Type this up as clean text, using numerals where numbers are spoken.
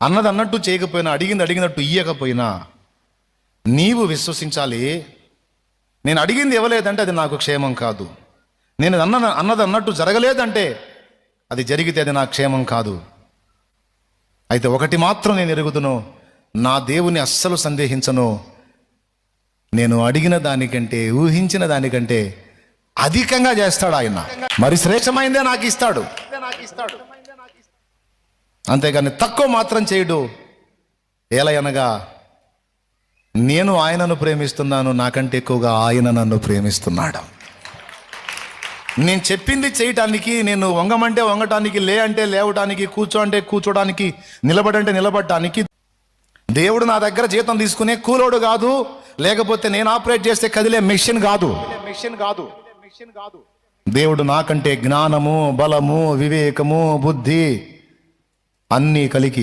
అన్నది అన్నట్టు చేయకపోయినా, అడిగింది అడిగినట్టు ఇయ్యకపోయినా నీవు విశ్వసించాలి, నేను అడిగింది ఇవ్వలేదంటే అది నాకు క్షేమం కాదు. నేను అన్నది అన్నట్టు జరగలేదంటే అది జరిగితే అది నా క్షేమం కాదు. అయితే ఒకటి మాత్రం నేను ఎరుగుదును, నా దేవుని అస్సలు సందేహించను. నేను అడిగిన దానికంటే, ఊహించిన దానికంటే అధికంగా చేస్తాడు ఆయన. మరి శ్రేష్టమైందే నాకు ఇస్తాడు, అంతేగాని తక్కువ మాత్రం చేయడు. ఏలయనగా నేను ఆయనను ప్రేమిస్తున్నాను, నాకంటే ఎక్కువగా ఆయన నన్ను ప్రేమిస్తున్నాడు. నేను చెప్పింది చేయటానికి, నేను వంగమంటే వంగటానికి, లే అంటే లేవటానికి, కూర్చో అంటే కూర్చోడానికి, నిలబడంటే నిలబడటానికి దేవుడు నా దగ్గర జీతం తీసుకునే కూలోడు కాదు. లేకపోతే నేను ఆపరేట్ చేస్తే కదిలే మెషిన్ కాదు. దేవుడు నాకంటే జ్ఞానము, బలము, వివేకము, బుద్ధి అన్నీ కలిగి